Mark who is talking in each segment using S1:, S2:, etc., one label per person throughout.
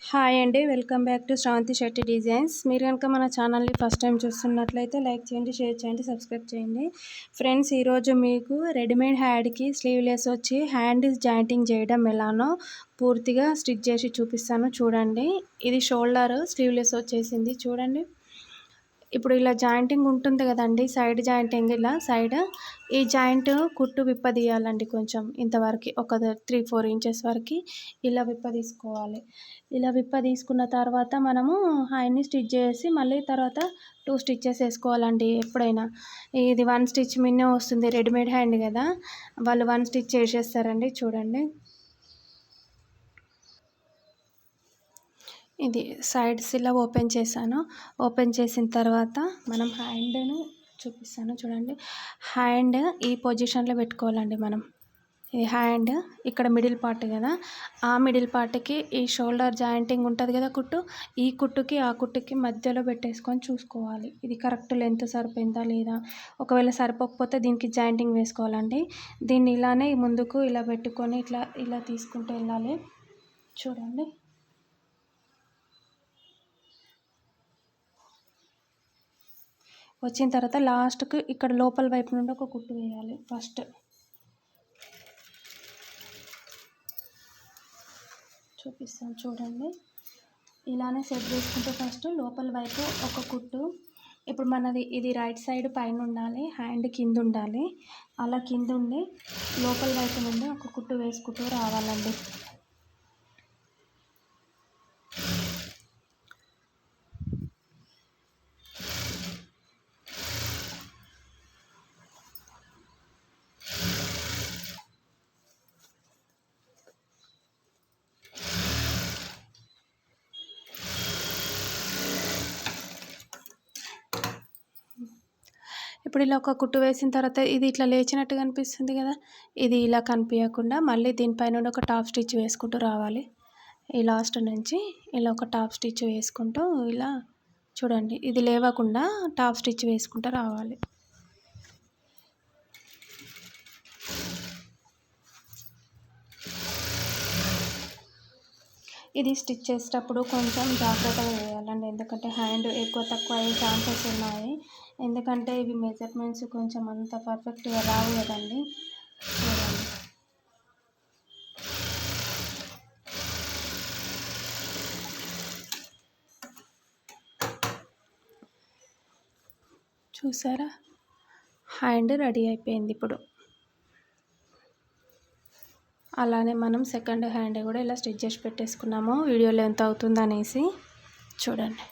S1: Hi అండి. Welcome back to Sravanthi Shetty designs. మీరు కనుక మన ఛానల్ని ఫస్ట్ టైం చూస్తున్నట్లయితే లైక్ చేయండి, షేర్ చేయండి, సబ్స్క్రైబ్ చేయండి. ఫ్రెండ్స్, ఈరోజు మీకు రెడీమేడ్ హ్యాడ్కి స్లీవ్లెస్ వచ్చి హ్యాండ్ జాయింటింగ్ చేయడం ఎలానో పూర్తిగా స్టిచ్ చేసి చూపిస్తాను. చూడండి, ఇది షోల్డర్ స్లీవ్లెస్ వచ్చేసింది. చూడండి, ఇప్పుడు ఇలా జాయింటింగ్ ఉంటుంది కదండి, సైడ్ జాయింటింగ్, ఇలా సైడ్ ఈ జాయింట్ కుట్టు విప్పదీయాలండి. కొంచెం ఇంతవరకు ఒక 3-4 ఇంచెస్ వరకు ఇలా విప్పదీసుకోవాలి. ఇలా విప్పదీసుకున్న తర్వాత మనము హ్యాండ్ని స్టిచ్ చేసి మళ్ళీ తర్వాత 2 స్టిచ్చెస్ వేసుకోవాలండి. ఎప్పుడైనా ఇది 1 స్టిచ్ మిన్నే వస్తుంది, రెడీమేడ్ హ్యాండ్ కదా, వాళ్ళు 1 స్టిచ్ చేసేస్తారండి. చూడండి, ఇది సైడ్స్ ఇలా ఓపెన్ చేశాను. ఓపెన్ చేసిన తర్వాత మనం హ్యాండ్ను చూపిస్తాను. చూడండి, హ్యాండ్ ఈ పొజిషన్లో పెట్టుకోవాలండి. మనం ఈ హ్యాండ్ ఇక్కడ మిడిల్ పార్ట్ కదా, ఆ మిడిల్ పార్ట్కి ఈ షోల్డర్ జాయింటింగ్ ఉంటుంది కదా కుట్టు, ఈ కుట్టుకి ఆ కుట్టుకి మధ్యలో పెట్టేసుకొని చూసుకోవాలి ఇది కరెక్ట్ లెంత్ సరిపోయిందా లేదా. ఒకవేళ సరిపోకపోతే దీనికి జాయింటింగ్ వేసుకోవాలండి. దీన్ని ఇలానే ముందుకు ఇలా పెట్టుకొని ఇలా తీసుకుంటూ వెళ్ళాలి. చూడండి, వచ్చిన తర్వాత లాస్ట్కి ఇక్కడ లోపల వైపు నుండి ఒక కుట్టు వేయాలి. ఫస్ట్ చూపిస్తాను. చూడండి, ఇలానే సెట్ చేసుకుంటే ఫస్ట్ లోపల వైపు ఒక కుట్టు. ఇప్పుడు మనది ఇది రైట్ సైడ్ పైన ఉండాలి, హ్యాండ్ కింద ఉండాలి. అలా కింద ఉండి లోపల వైపు నుండి ఒక కుట్టు వేసుకుంటూ రావాలండి. ఇప్పుడు ఇలా ఒక కుట్టు వేసిన తర్వాత ఇది ఇట్లా లేచినట్టు కనిపిస్తుంది కదా, ఇది ఇలా కనిపించకుండా మళ్ళీ దీనిపైన ఒక టాప్ స్టిచ్ వేసుకుంటూ రావాలి. ఈ లాస్ట్ నుంచి ఇలా ఒక టాప్ స్టిచ్ వేసుకుంటూ ఇలా చూడండి, ఇది లేవకుండా టాప్ స్టిచ్ వేసుకుంటూ రావాలి. ఇది స్టిచ్ చేసేటప్పుడు కొంచెం జాగ్రత్తగా వేయాలండి, ఎందుకంటే హ్యాండ్ ఎక్కువ తక్కువ అయ్యే ఛాన్సెస్ ఉన్నాయి. ఎందుకంటే ఇవి మెజర్మెంట్స్ కొంచెం అంత పర్ఫెక్ట్గా రావు కదండి. చూసారా, హ్యాండ్ రెడీ అయిపోయింది. ఇప్పుడు అలానే మనం సెకండ్ హ్యాండ్ కూడా ఇలా స్టిచ్ చేసి పెట్టేసుకున్నాము, వీడియోలో ఎంత అవుతుంది అనేసి. చూడండి,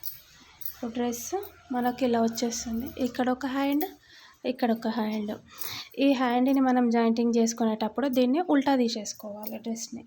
S1: డ్రెస్ మనకి ఇలా వచ్చేస్తుంది. ఇక్కడ ఒక హ్యాండ్, ఇక్కడ ఒక హ్యాండ్. ఈ హ్యాండ్ని మనం జాయింటింగ్ చేసుకునేటప్పుడు దీన్ని ఉల్టా తీసేసుకోవాలి డ్రెస్ని.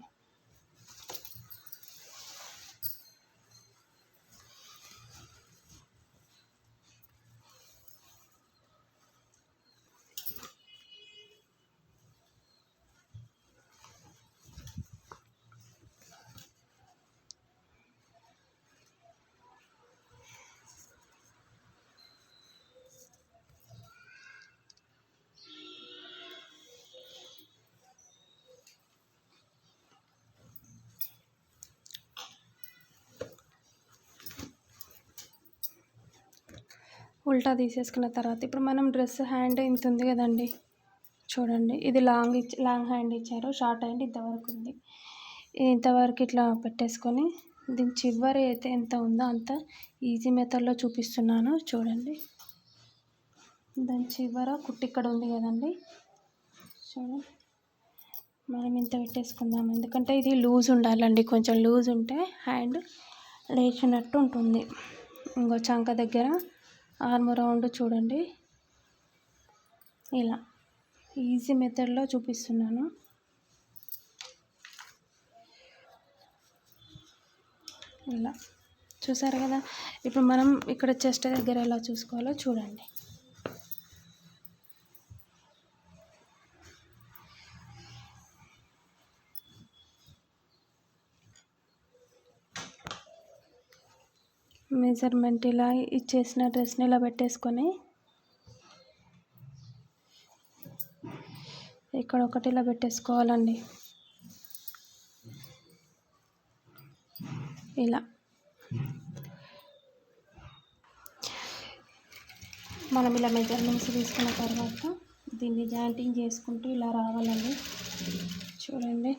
S1: ఉల్టా తీసేసుకున్న తర్వాత ఇప్పుడు మనం డ్రెస్ హ్యాండ్ ఇంత ఉంది కదండి. చూడండి, ఇది లాంగ్ హ్యాండ్ ఇచ్చారు, షార్ట్ హ్యాండ్ ఇంతవరకు ఉంది. ఇంతవరకు ఇట్లా పెట్టేసుకొని దీని చివరి అయితే ఎంత ఉందో అంత ఈజీ మెథడ్లో చూపిస్తున్నాను. చూడండి, దాని చివర కుట్టు ఇక్కడ ఉంది కదండి. చూడండి, మనం ఇంత పెట్టేసుకుందాం, ఎందుకంటే ఇది లూజ్ ఉండాలండి. కొంచెం లూజ్ ఉంటే హ్యాండ్ లేచినట్టు ఉంటుంది. ఇంకో చంక దగ్గర ఆర్మ్ రౌండ్ చూడండి, ఇలా ఈజీ మెథడ్లో చూపిస్తున్నాను. ఇలా చూసారు కదా. ఇప్పుడు మనం ఇక్కడ చెస్ట్ దగ్గర ఎలా చూసుకోవాలో చూడండి. మెజర్మెంట్ ఇలా ఇచ్చేసిన డ్రెస్ని ఇలా పెట్టేసుకొని ఇక్కడ ఒకటి ఇలా పెట్టేసుకోవాలండి. ఇలా మనం ఇలా మెజర్మెంట్స్ తీసుకున్న తర్వాత దీన్ని జాయింటింగ్ చేసుకుంటూ ఇలా రావాలండి. చూడండి,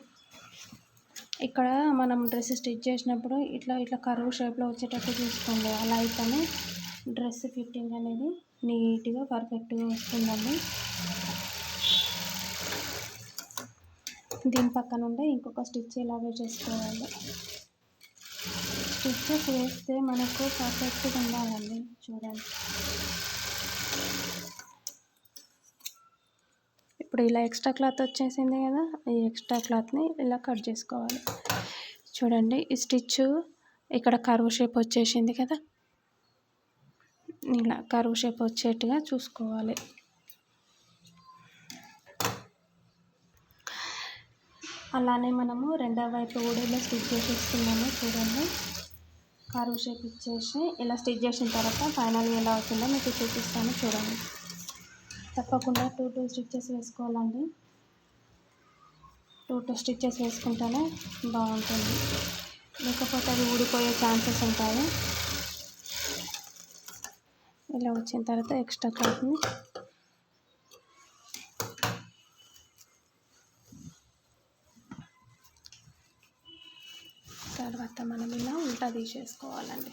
S1: ఇక్కడ మనం డ్రెస్ స్టిచ్ చేసినప్పుడు ఇట్లా ఇట్లా కర్వ్ షేప్లో వచ్చేటట్టు చూసుకోండి. అలా అయితేనే డ్రెస్ ఫిట్టింగ్ అనేది నీట్గా పర్ఫెక్ట్గా వస్తుందండి. దీని పక్కన ఉండే ఇంకొక స్టిచ్ ఇలాగే చేసుకోవాలి. స్టిచ్చెస్ వేస్తే మనకు పర్ఫెక్ట్గా ఉండాలండి. చూడండి, ఇప్పుడు ఇలా ఎక్స్ట్రా క్లాత్ వచ్చేసింది కదా, ఈ ఎక్స్ట్రా క్లాత్ని ఇలా కట్ చేసుకోవాలి. చూడండి, ఈ స్టిచ్ ఇక్కడ కర్వ్ షేప్ వచ్చేసింది కదా, ఇలా కర్వ్ షేప్ వచ్చేట్టుగా చూసుకోవాలి. అలానే మనము రెండవ వైపు కూడా ఇలా స్టిచ్ చేసేస్తున్నాము. చూడండి, కర్వ్ షేప్ ఇచ్చేసి ఇలా స్టిచ్ చేసిన తర్వాత ఫైనల్గా ఎలా అవుతుందో మీకు చూపిస్తాను. చూడండి, తప్పకుండా 2 స్టిచ్చెస్ వేసుకోవాలండి. 2 స్టిచ్చెస్ వేసుకుంటేనే బాగుంటుంది, లేకపోతే అది ఊడిపోయే ఛాన్సెస్ ఉంటాయి. ఇలా వచ్చిన తర్వాత ఎక్స్ట్రా క్లాత్ని తర్వాత మనం ఇలా ఉల్టా తీసేసుకోవాలండి.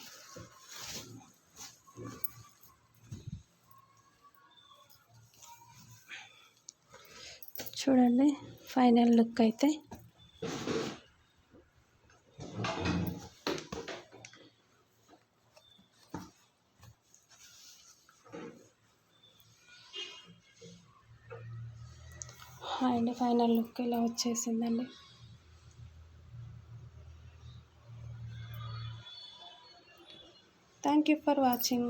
S1: చూడండి, ఫైనల్ లుక్ అయితే ఫైనల్ లుక్ ఇలా వచ్చేసిందండి. Thank you for watching.